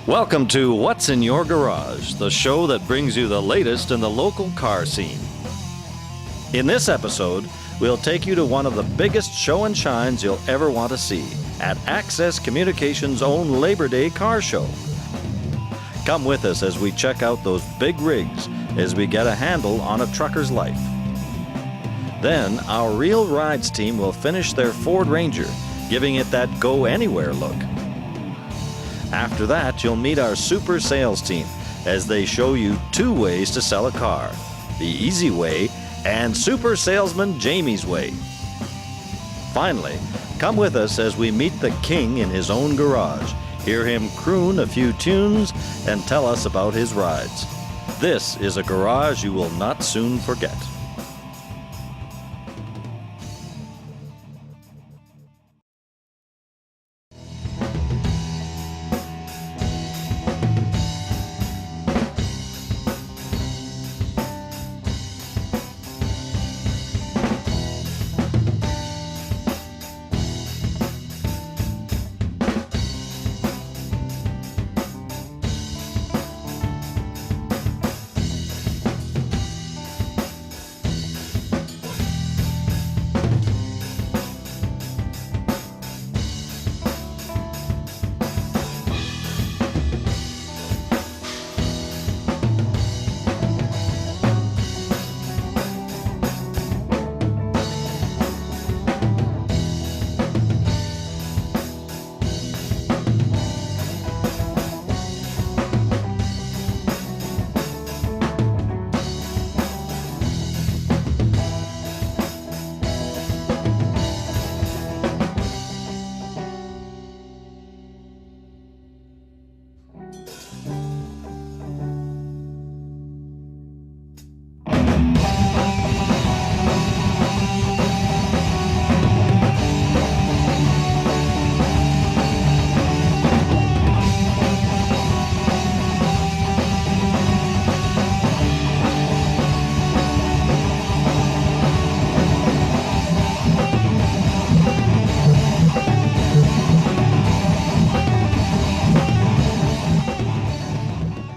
Welcome to What's in Your Garage, the show that brings you the latest in the local car scene. In this episode, we'll take you to one of the biggest show and shines you'll ever want to see at Access Communications' own Labor Day car show. Come with us as we check out those big rigs as we get a handle on a trucker's life. Then, our Real Rides team will finish their Ford Ranger, giving it that go-anywhere look. After that, you'll meet our super sales team as they show you two ways to sell a car, the easy way and super salesman Jamie's way. Finally, come with us as we meet the king in his own garage, hear him croon a few tunes, and tell us about his rides. This is a garage you will not soon forget.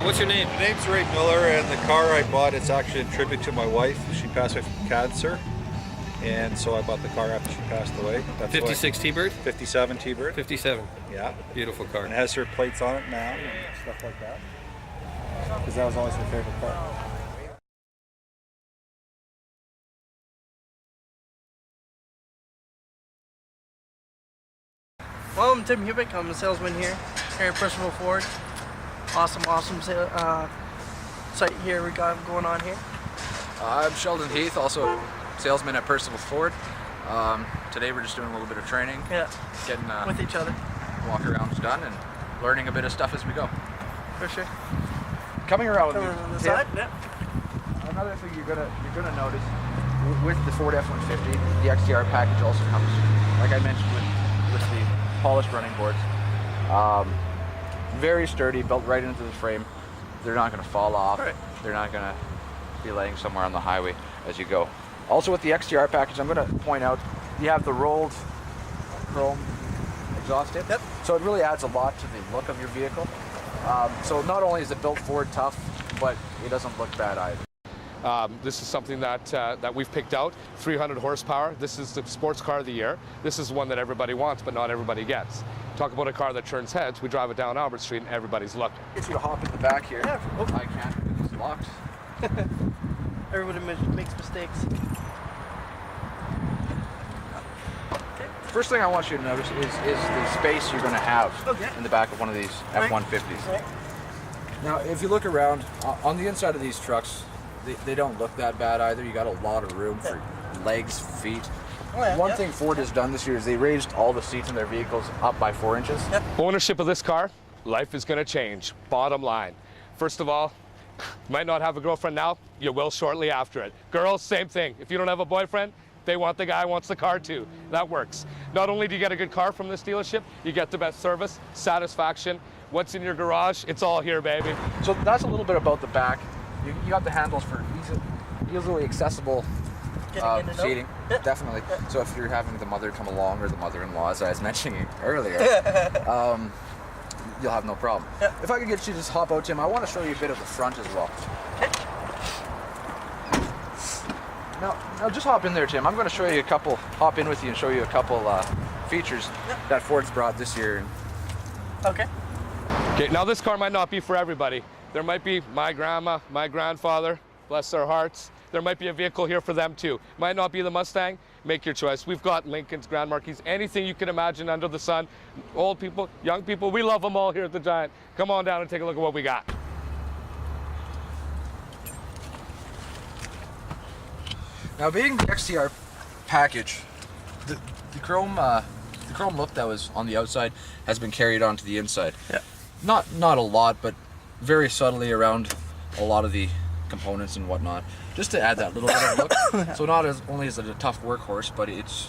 What's your name? My name's Ray Miller, and the car I bought, it's actually a tribute to my wife. She passed away from cancer, and so I bought the car after she passed away. That's 56 T-Bird? 57 T-Bird. 57. Yeah. Beautiful car. And it has her plates on it now and stuff like that. Because that was always her favorite car. Well, I'm Tim Hubick. I'm a salesman here at Percival Ford. Awesome site here we got going on here. I'm Sheldon Heath, also a salesman at Percival Ford. Today we're just doing a little bit of training. Yeah. Getting with each other. Walk-arounds done and learning a bit of stuff as we go. For sure. Coming around on the side, yeah. Another thing you're gonna notice with the Ford F-150, the XTR package also comes, like I mentioned, with the polished running boards. Very sturdy, built right into the frame. They're not going to fall off. Right. They're not going to be laying somewhere on the highway as you go. Also with the XTR package, I'm going to point out, you have the rolled chrome exhaust tip. Yep. So it really adds a lot to the look of your vehicle. So not only is it built Ford tough, but it doesn't look bad either. This is something that we've picked out, 300 horsepower. This is the sports car of the year. This is one that everybody wants, but not everybody gets. Talk about a car that turns heads. We drive it down Albert Street and everybody's looking. Get you to hop in the back here. Yeah. Oh. I can't because it's locked. Everybody makes mistakes. First thing I want you to notice is the space you're going to have in the back of one of these F-150s. Right. Now, if you look around, on the inside of these trucks, they don't look that bad either. You got a lot of room for legs, feet. Oh, yeah, One yeah. thing Ford has done this year is they raised all the seats in their vehicles up by 4 inches. Yeah. Ownership of this car, life is going to change. Bottom line. First of all, you might not have a girlfriend now, you will shortly after it. Girls, same thing. If you don't have a boyfriend, they want the guy who wants the car too. That works. Not only do you get a good car from this dealership, you get the best service, satisfaction. What's in your garage? It's all here, baby. So that's a little bit about the back. You got the handles for easily accessible Getting in and out. seating, Yeah. definitely. So if you're having the mother come along or the mother-in-law, as I was mentioning earlier, you'll have no problem. Yeah. If I could get you to just hop out, Tim, I want to show you a bit of the front as well. Now just hop in there, Tim. I'm going to show you hop in with you and show you a couple features that Ford's brought this year. Okay. Okay, now this car might not be for everybody. There might be my grandma, my grandfather, bless their hearts. There might be a vehicle here for them too. Might not be the Mustang, make your choice. We've got Lincolns, Grand Marquis, anything you can imagine under the sun. Old people, young people, we love them all here at the Giant. Come on down and take a look at what we got. Now, being the XTR package, the chrome look that was on the outside has been carried onto the inside. Yeah. Not a lot, but very subtly around a lot of the components and whatnot, just to add that little bit of look. So not only is it a tough workhorse, but it's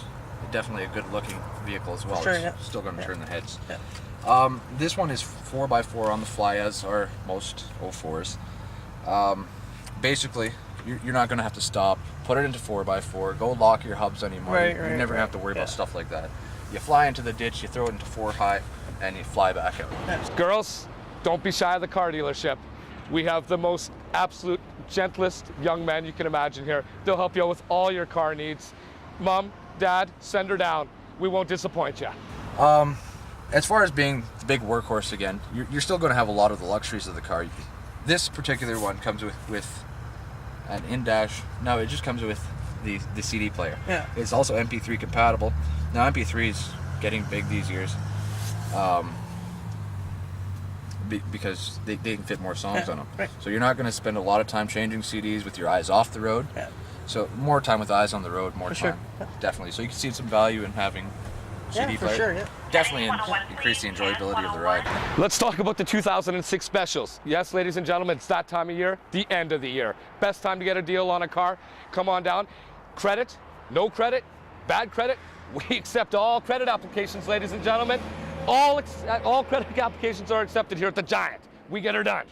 definitely a good-looking vehicle as well. Sure, it's yeah. still going to turn the heads. Yeah. This one is 4x4 on the fly, as are most 04s. Basically, you're not going to have to stop, put it into 4x4, go lock your hubs anymore. Right, you right, never right. have to worry Yeah. about stuff like that. You fly into the ditch, you throw it into 4 high, and you fly back out. Girls, don't be shy of the car dealership. We have the most absolute gentlest young men you can imagine here. They'll help you out with all your car needs. Mom, Dad, send her down. We won't disappoint you. As far as being the big workhorse again, you're still going to have a lot of the luxuries of the car. This particular one comes with an in-dash. No, it just comes with the CD player. Yeah. It's also MP3 compatible. Now MP3 is getting big these years, because they can fit more songs Yeah, on them. right. So you're not going to spend a lot of time changing CDs with your eyes off the road. Yeah. So more time with eyes on the road, more For time, sure. definitely. So you can see some value in having CD Yeah, for player. sure, yeah. Definitely increase the enjoyability of the ride. Let's talk about the 2006 specials. Yes, ladies and gentlemen, it's that time of year, the end of the year. Best time to get a deal on a car. Come on down. Credit, no credit, bad credit. We accept all credit applications, ladies and gentlemen. All credit applications are accepted here at the Giant. We get her done.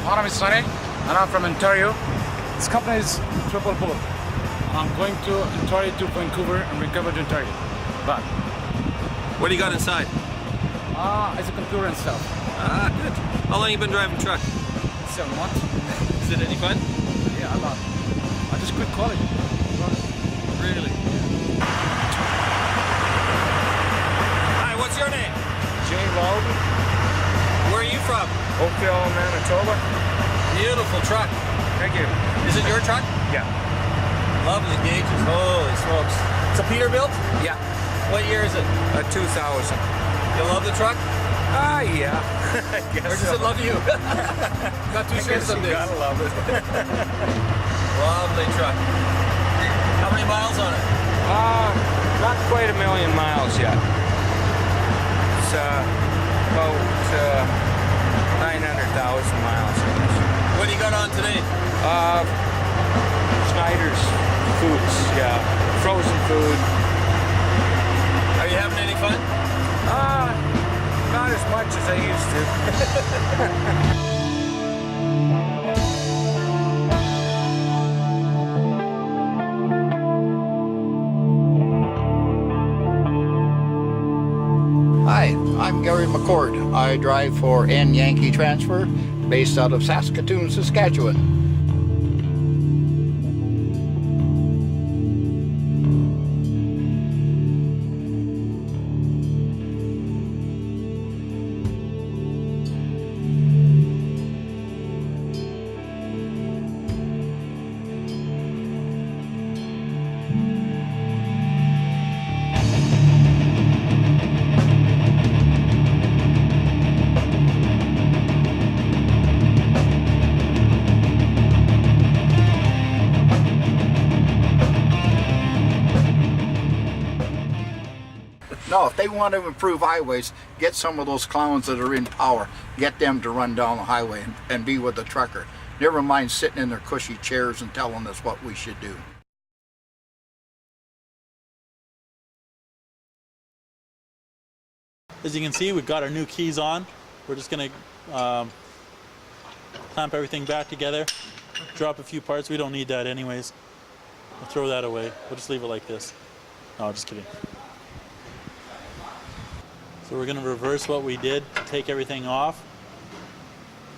My name is Sonny, and I'm from Ontario. This company is Triple Bull. I'm going to Ontario to Vancouver and recover to Ontario. But What do you got inside? it's a computer and stuff. Ah, good. How long you been driving truck? 7 months. Is it any fun? Yeah, I love it. I just quit college. Really? Hi, what's your name? Jane Loudon, Where are you from? Oakville, Manitoba. Beautiful truck. Thank you. Is it your truck? Yeah. Lovely gauges. Holy smokes. It's a Peterbilt? Yeah. What year is it? 2000. You love the truck? Yeah. I guess Or does it love you? Not too sure some days. Gotta love it. Lovely truck. How many miles on it? Not quite 1 million miles yet. It's about 900,000 miles. What do you got on today? Schneider's foods, yeah. Frozen food. Are you having any fun? Not as much as I used to. I'm Gary McCord. I drive for N Yankee Transfer, based out of Saskatoon, Saskatchewan. No, if they want to improve highways, get some of those clowns that are in power, get them to run down the highway and be with the trucker. Never mind sitting in their cushy chairs and telling us what we should do. As you can see, we've got our new keys on. We're just going to clamp everything back together, drop a few parts. We don't need that anyways. We'll throw that away. We'll just leave it like this. No, just kidding. So we're going to reverse what we did, take everything off,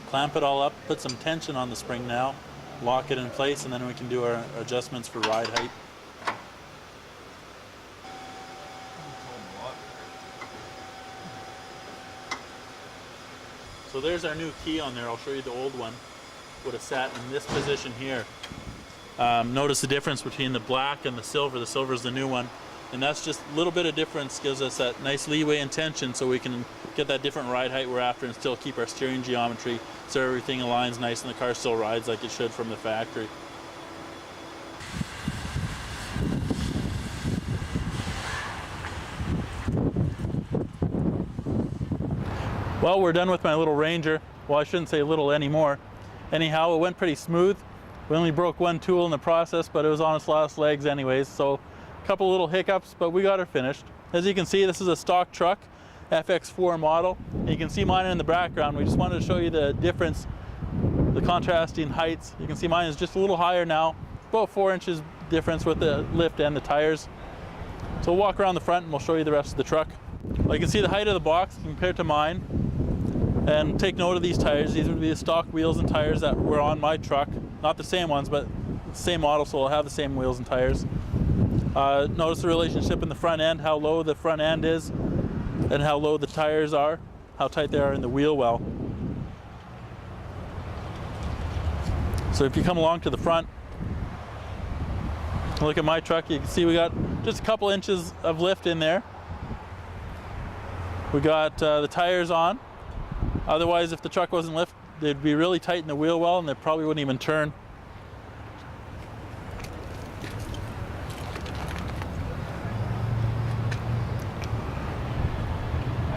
clamp it all up, put some tension on the spring now, lock it in place, and then we can do our adjustments for ride height. So there's our new key on there. I'll show you the old one. Would have sat in this position here. Notice the difference between the black and the silver. The silver is the new one. And that's just a little bit of difference, gives us that nice leeway and tension so we can get that different ride height we're after and still keep our steering geometry so everything aligns nice and the car still rides like it should from the factory. Well, we're done with my little Ranger. Well, I shouldn't say little anymore. Anyhow, it went pretty smooth. We only broke one tool in the process, but it was on its last legs anyways, so a couple little hiccups, but we got her finished. As you can see, this is a stock truck, FX4 model. And you can see mine in the background. We just wanted to show you the difference, the contrasting heights. You can see mine is just a little higher now, about 4 inches difference with the lift and the tires. So we'll walk around the front and we'll show you the rest of the truck. Well, you can see the height of the box compared to mine. And take note of these tires. These would be the stock wheels and tires that were on my truck. Not the same ones, but the same model, so I'll have the same wheels and tires. Notice the relationship in the front end, how low the front end is and how low the tires are, how tight they are in the wheel well. So if you come along to the front, look at my truck, you can see we got just a couple inches of lift in there. We got the tires on. Otherwise, if the truck wasn't lifted, they'd be really tight in the wheel well and they probably wouldn't even turn.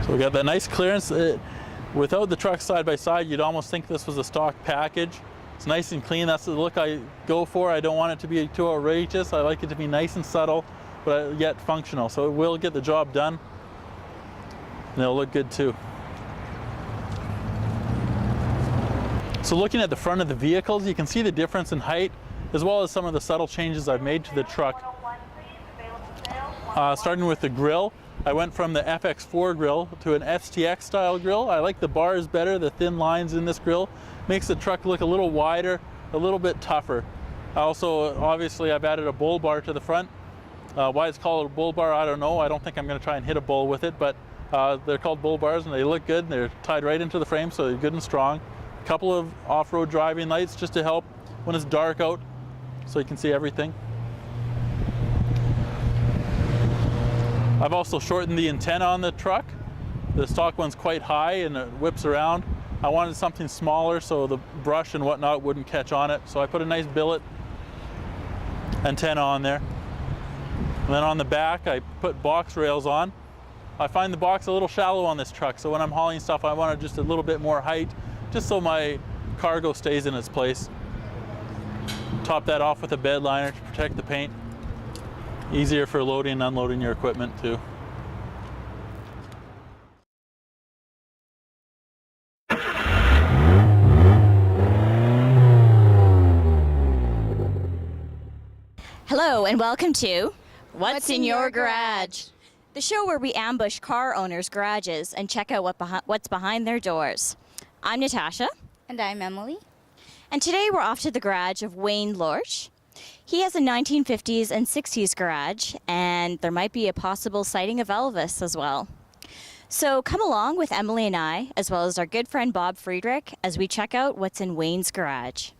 So we got that nice clearance. Without the truck side by side, you'd almost think this was a stock package. It's nice and clean. That's the look I go for. I don't want it to be too outrageous. I like it to be nice and subtle, but yet functional. So it will get the job done, and it'll look good too. So looking at the front of the vehicles, you can see the difference in height, as well as some of the subtle changes I've made to the truck. Starting with the grille, I went from the FX4 grille to an STX style grille. I like the bars better, the thin lines in this grille. Makes the truck look a little wider, a little bit tougher. Also, obviously, I've added a bull bar to the front. Why it's called a bull bar, I don't know. I don't think I'm going to try and hit a bull with it, but they're called bull bars and they look good. They're tied right into the frame, so they're good and strong. A couple of off-road driving lights just to help when it's dark out, so you can see everything. I've also shortened the antenna on the truck. The stock one's quite high and it whips around. I wanted something smaller so the brush and whatnot wouldn't catch on it. So I put a nice billet antenna on there. And then on the back, I put box rails on. I find the box a little shallow on this truck, so when I'm hauling stuff, I wanted just a little bit more height, just so my cargo stays in its place. Top that off with a bed liner to protect the paint. Easier for loading and unloading your equipment too. Hello and welcome to What's in Your Garage? the show where we ambush car owners' garages and check out what's behind their doors. I'm Natasha. And I'm Emily. And today we're off to the garage of Wayne Lorch. He has a 1950s and 60s garage, and there might be a possible sighting of Elvis as well. So come along with Emily and I, as well as our good friend Bob Friedrich, as we check out what's in Wayne's garage.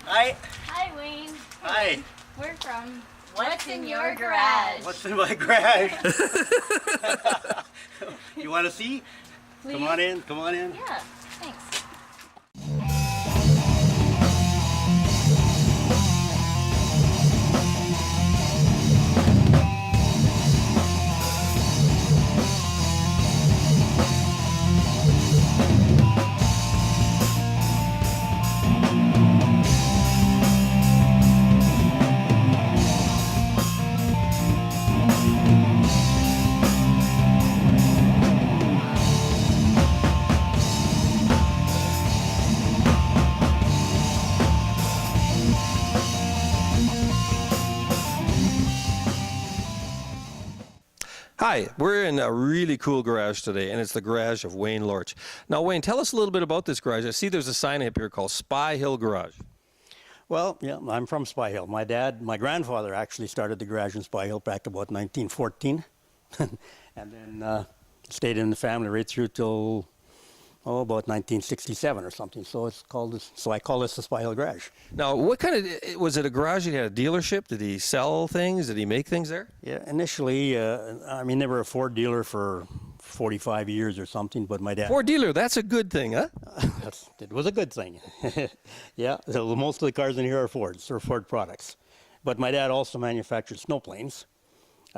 Hi. Hi, Wayne. Hi. We're from What's in Your Garage? What's in my garage? You want to see? Please? Come on in. Come on in. Yeah, thanks. Hi, we're in a really cool garage today, and it's the garage of Wayne Lorch. Now, Wayne, tell us a little bit about this garage. I see there's a sign up here called Spy Hill Garage. Well, yeah, I'm from Spy Hill. My grandfather actually started the garage in Spy Hill back about 1914, and then stayed in the family right through till about 1967 or something. So I call this the Spy Hill Garage. Now, what kind of, was it a garage? He had a dealership? Did he sell things? Did he make things there? Yeah, initially, they were a Ford dealer for 45 years or something, but my dad... Ford dealer, that's a good thing, huh? It was a good thing. Yeah, so most of the cars in here are Fords, or Ford products. But my dad also manufactured snowplanes.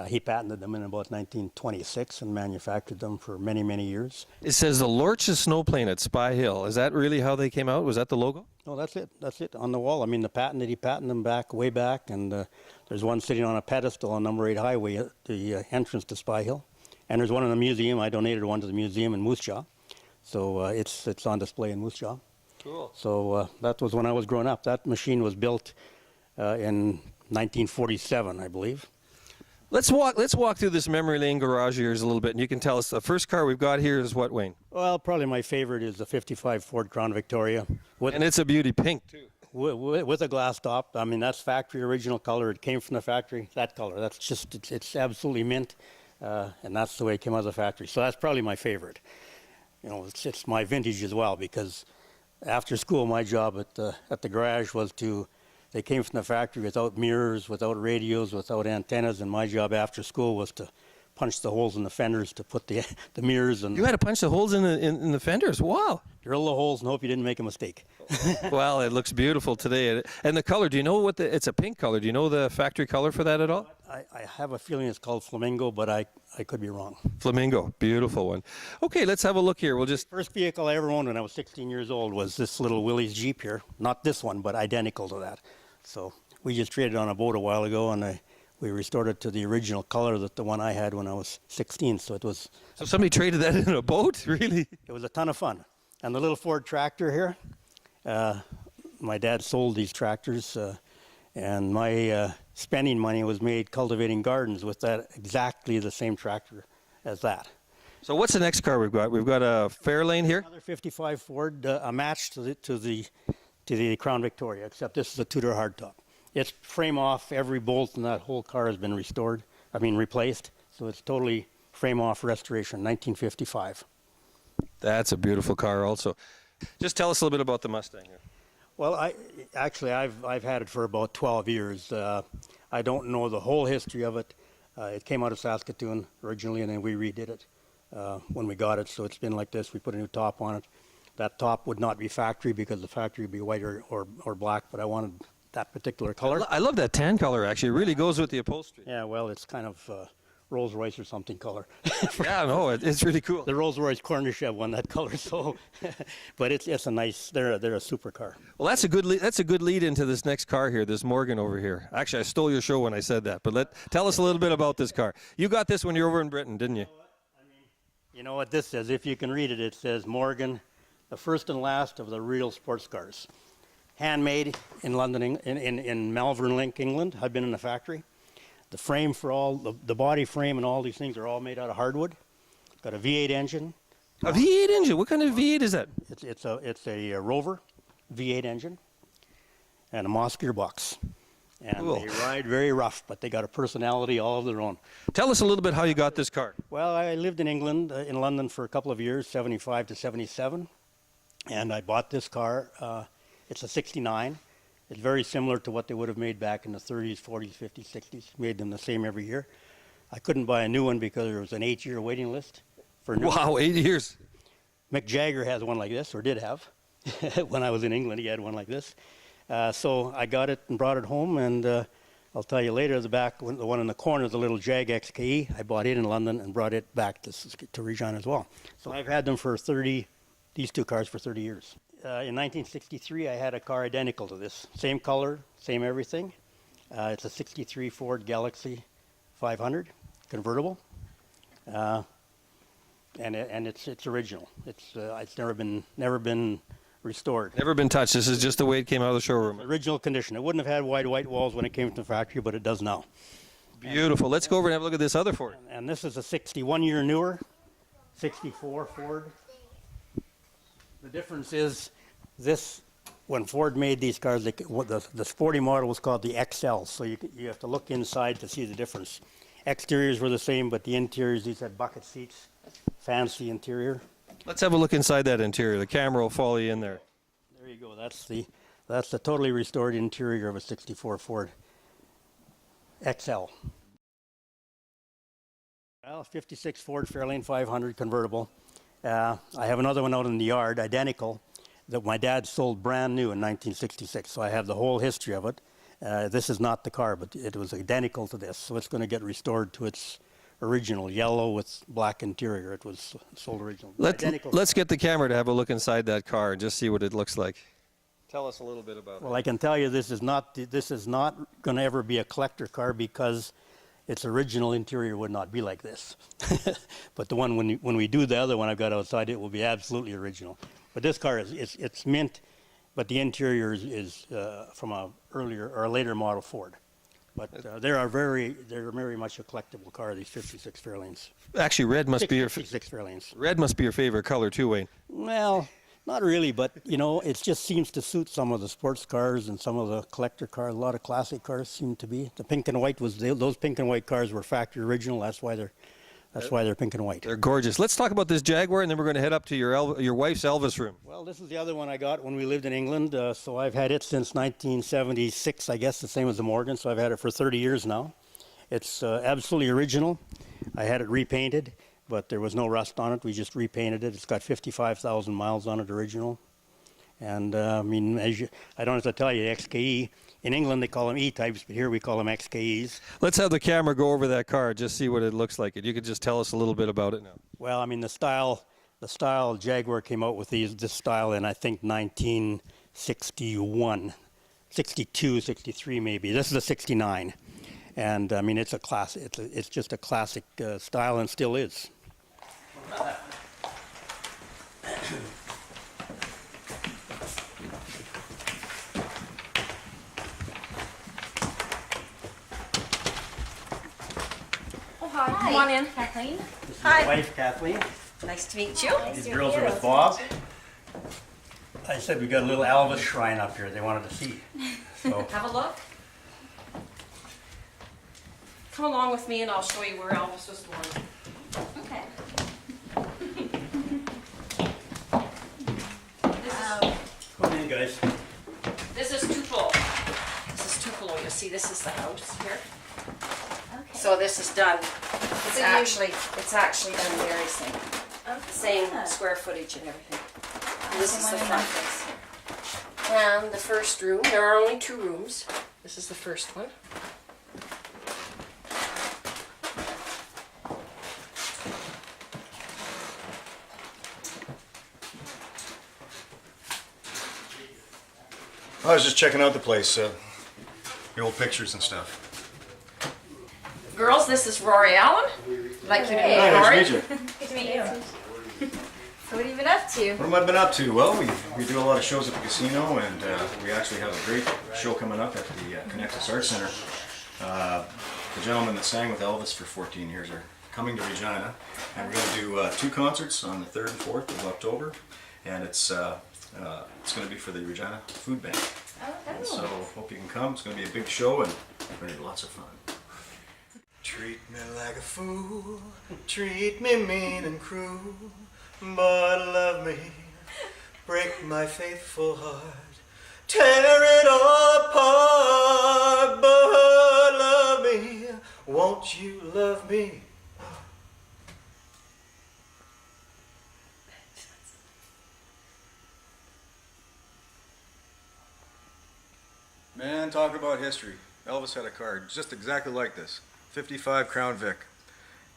He patented them in about 1926 and manufactured them for many, many years. It says the Lorch's snowplane at Spy Hill. Is that really how they came out? Was that the logo? No, that's it. That's it on the wall. I mean, he patented them way back, and there's one sitting on a pedestal on number 8 Highway at the entrance to Spy Hill. And there's one in the museum. I donated one to the museum in Moose Jaw. So it's on display in Moose Jaw. Cool. So that was when I was growing up. That machine was built in 1947, I believe. Let's walk through this memory lane garage of yours a little bit, and you can tell us the first car we've got here is what, Wayne? Well, probably my favorite is the 55 Ford Crown Victoria. And it's a beauty pink, too. With a glass top. I mean, that's factory original color. It came from the factory, that color. That's just, it's absolutely mint, and that's the way it came out of the factory. So that's probably my favorite. You know, it's my vintage as well, because after school, my job at the garage was they came from the factory without mirrors, without radios, without antennas, and my job after school was to punch the holes in the fenders to put the mirrors. And you had to punch the holes in the fenders? Wow. Drill the holes and hope you didn't make a mistake. Well, it looks beautiful today. And the color, do you know it's a pink color. Do you know the factory color for that at all? I have a feeling it's called Flamingo, but I could be wrong. Flamingo, beautiful one. Okay, let's have a look here. First vehicle I ever owned when I was 16 years old was this little Willys Jeep here. Not this one, but identical to that. So we just traded on a boat a while ago, and we restored it to the original color that the one I had when I was 16. So somebody traded that in a boat? Really? It was a ton of fun. And the little Ford tractor here, my dad sold these tractors, and my spending money was made cultivating gardens with that exactly the same tractor as that. So what's the next car we've got? We've got a Fairlane here? Another 55 Ford, a match to the Crown Victoria, except this is a Tudor hardtop. It's frame off. Every bolt in that whole car has been replaced. So it's totally frame off restoration, 1955. That's a beautiful car also. Just tell us a little bit about the Mustang here. Well, I've had it for about 12 years. I don't know the whole history of it. It came out of Saskatoon originally, and then we redid it when we got it. So it's been like this. We put a new top on it. that top would not be factory because the factory would be white or black, but I wanted that particular color. I love that tan color, actually. It really goes with the upholstery. Yeah, well, it's kind of Rolls Royce or something color. Yeah, no, it's really cool. The Rolls Royce Cornichev won that color, so, but it's a nice, they're a supercar. Well, that's a good lead into this next car here, this Morgan over here. Actually, I stole your show when I said that, but tell us a little bit about this car. You got this when you were over in Britain, didn't you? You know what this says? If you can read it, it says Morgan, the first and last of the real sports cars. Handmade in London, in Malvern Link, England. I've been in the factory. The frame for all, the body frame and all these things are all made out of hardwood. Got a V8 engine. A V8 engine? What kind of V8 is that? It's a Rover V8 engine and a Moss gearbox. And cool. They ride very rough, but they got a personality all of their own. Tell us a little bit how you got this car. Well, I lived in England, in London for a couple of years, 75 to 77. And I bought this car. It's a 69. It's very similar to what they would have made back in the 30s, 40s, 50s, 60s. Made them the same every year. I couldn't buy a new one because there was an 8-year waiting list for new Wow, 8 years. Mick Jagger has one like this, or did have. When I was in England, he had one like this. So I got it and brought it home, and I'll tell you later, the one in the corner, the little Jag XKE, I bought it in London and brought it back to Regina as well. So I've had them for these two cars for 30 years. In 1963, I had a car identical to this. Same color, same everything. It's a 63 Ford Galaxy 500 convertible. And it's original. It's never been restored. Never been touched. This is just the way it came out of the showroom. Original condition. It wouldn't have had wide white walls when it came from the factory, but it does now. Beautiful. Let's go over and have a look at this other Ford. And this is a 61-year newer, 64 Ford. The difference is this, when Ford made these cars, the sporty model was called the XL, so you have to look inside to see the difference. Exteriors were the same, but the interiors, these had bucket seats, fancy interior. Let's have a look inside that interior. The camera will follow you in there. There you go. That's the totally restored interior of a 64 Ford XL. Well, 56 Ford Fairlane 500 convertible. I have another one out in the yard, identical, that my dad sold brand new in 1966. So I have the whole history of it. This is not the car, but it was identical to this. So it's going to get restored to its original yellow with black interior. It was sold original. Let's get the camera to have a look inside that car and just see what it looks like. Tell us a little bit about it. Well, I can tell you this is not going to ever be a collector car because its original interior would not be like this. But the one when we do the other one I've got outside, it will be absolutely original. But this car it's mint, but the interior is from a earlier or a later model Ford. But they're very much a collectible car. These 56 Fairlanes. Actually, red must be your 56 Fairlanes. Red must be your favorite color too, Wayne. Well, not really, but you know, it just seems to suit some of the sports cars and some of the collector cars. A lot of classic cars seem to be. The pink and white those pink and white cars were factory original. That's why they're pink and white. They're gorgeous. Let's talk about this Jaguar, and then we're going to head up to your wife's Elvis room. Well, this is the other one I got when we lived in England. So I've had it since 1976, I guess, the same as the Morgan. So I've had it for 30 years now. It's absolutely original. I had it repainted, but there was no rust on it. We just repainted it. It's got 55,000 miles on it, original. And I mean, I don't have to tell you, the XKE, in England they call them E-types, but here we call them XKEs. Let's have the camera go over that car, just see what it looks like. You could just tell us a little bit about it now. Well, I mean, the style Jaguar came out with this style in, I think, 1961, 62, 63 maybe. This is a 69. And I mean, it's a classic. It's just a classic style, and still is. Hi. Come on in, Kathleen. This is my wife, Kathleen. Nice to meet you. These girls are with Bob. I said we got a little Elvis shrine up here they wanted to see. So have a look. Come along with me and I'll show you where Elvis was born. Okay. come in, guys. This is Tupelo. This is Tupelo. You see, this is the house here. Okay. So this is done. It's actually done very same. Okay. Same square footage and everything. This is the front face. And the first room, there are only 2 rooms. This is the first one. I was just checking out the place, the old pictures and stuff. Girls, this is Rory Allen. I'd like you to meet Hi, Rory. nice to meet you. Good to meet you. So what have you been up to? What have I been up to? Well, we do a lot of shows at the casino, and we actually have a great show coming up at the Connexus Arts Center. The gentlemen that sang with Elvis for 14 years are coming to Regina, and we're going to do 2 concerts on the 3rd and 4th of October, and it's going to be for the Regina Food Bank. And so hope you can come. It's going to be a big show, and we're going to have lots of fun. Treat me like a fool, treat me mean and cruel, but love me, break my faithful heart, tear it all apart, but love me, won't you love me? Man, talk about history. Elvis had a car just exactly like this. 55 Crown Vic.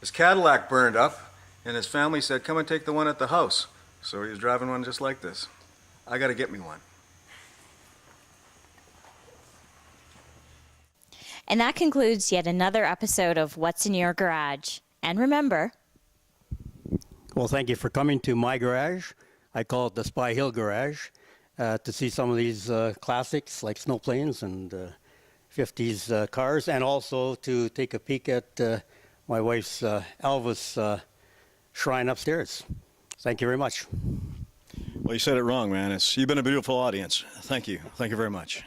His Cadillac burned up, and his family said, come and take the one at the house. So he was driving one just like this. I gotta get me one. And that concludes yet another episode of What's in Your Garage. And remember... Well, thank you for coming to my garage. I call it the Spy Hill Garage, to see some of these classics like snowplanes and 50s cars, and also to take a peek at my wife's Elvis shrine upstairs. Thank you very much. Well, you said it wrong, man. You've been a beautiful audience. Thank you. Thank you very much.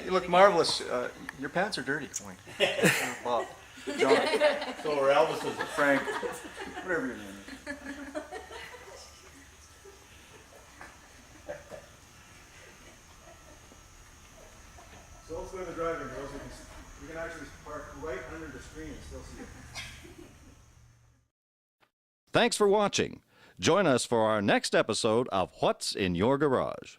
You look marvelous. Your pants are dirty. Bob, John. So are Elvis's. Frank. Whatever your name is. So let's go to the driving, girls. We can actually park right under the screen and still see it. Thanks for watching. Join us for our next episode of What's in Your Garage.